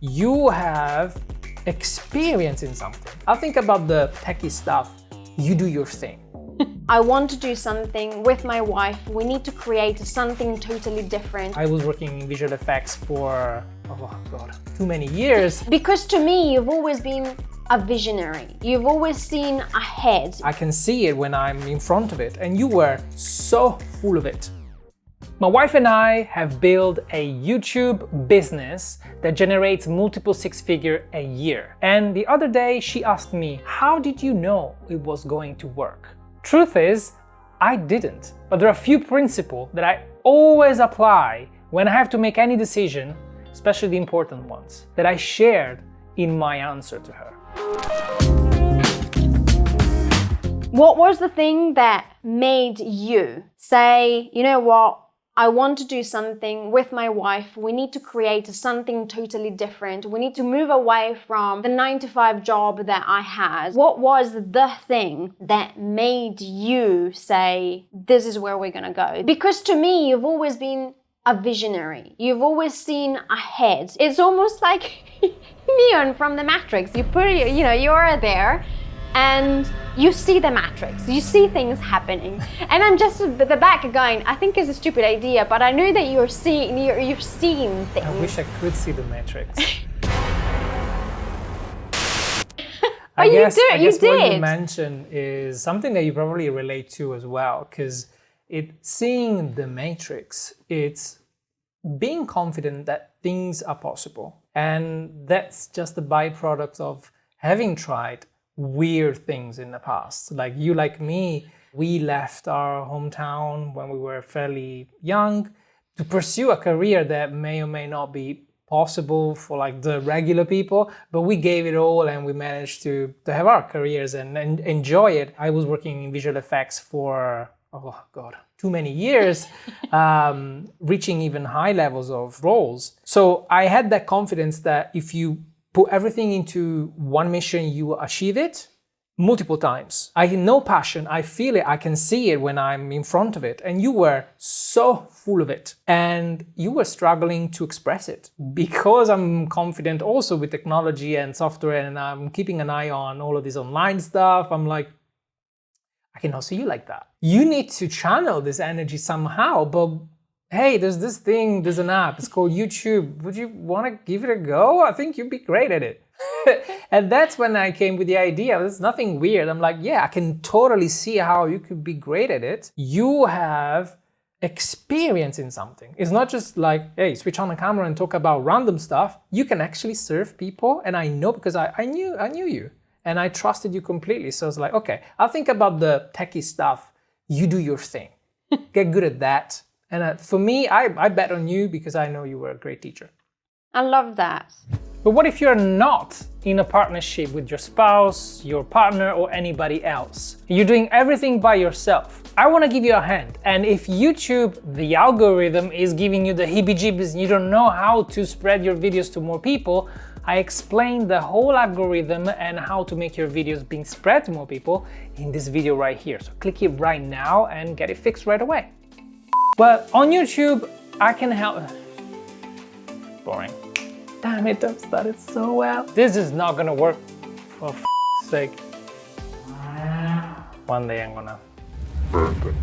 You have experience in something. I'll think about the techie stuff. You do your thing. I want to do something with my wife. We need to create something totally different. I was working in visual effects for, oh God, too many years. Because to me, you've always been a visionary. You've always seen ahead. I can see it when I'm in front of it, and you were so full of it. My wife and I have built a YouTube business that generates multiple six-figure a year. And the other day she asked me, how did you know it was going to work? Truth is, I didn't. But there are a few principles that I always apply when I have to make any decision, especially the important ones, that I shared in my answer to her. What was the thing that made you say, you know what? I want to do something with my wife. We need to create something totally different. We need to move away from the 9-to-5 job that I had. What was the thing that made you say, this is where we're gonna go? Because to me, you've always been a visionary. You've always seen ahead. It's almost like Neo from the Matrix. You put it, you're there and you see the matrix, you see things happening. And I'm just at the back going, I think it's a stupid idea, but I know that you're seeing things. I wish I could see the matrix. I guess what you mentioned is something that you probably relate to as well, because seeing the matrix, it's being confident that things are possible. And that's just a byproduct of having tried weird things in the past. Like you, like me, we left our hometown when we were fairly young to pursue a career that may or may not be possible for like the regular people, but we gave it all and we managed to have our careers and enjoy it. I was working in visual effects for, oh God, too many years, reaching even high levels of roles. So I had that confidence that if you put everything into one mission, you will achieve it multiple times. I have no passion, I feel it, I can see it when I'm in front of it. And you were so full of it. And you were struggling to express it. Because I'm confident also with technology and software and I'm keeping an eye on all of this online stuff, I'm like, I cannot see you like that. You need to channel this energy somehow, but hey, there's this thing, there's an app, it's called YouTube. Would you want to give it a go? I think you'd be great at it. And that's when I came with the idea. There's nothing weird. I'm like, yeah, I can totally see how you could be great at it. You have experience in something. It's not just like, hey, switch on the camera and talk about random stuff. You can actually serve people. And I know because I knew you and I trusted you completely. So I was like, okay, I'll think about the techie stuff. You do your thing. Get good at that. And for me, I bet on you because I know you were a great teacher. I love that. But what if you're not in a partnership with your spouse, your partner, or anybody else? You're doing everything by yourself. I want to give you a hand. And if YouTube, the algorithm, is giving you the heebie-jeebies and you don't know how to spread your videos to more people, I explained the whole algorithm and how to make your videos being spread to more people in this video right here. So click it right now and get it fixed right away. Well, on YouTube, I can help. Boring. Damn it, that started so well. This is not gonna work, for f***'s sake. One day I'm gonna burp it.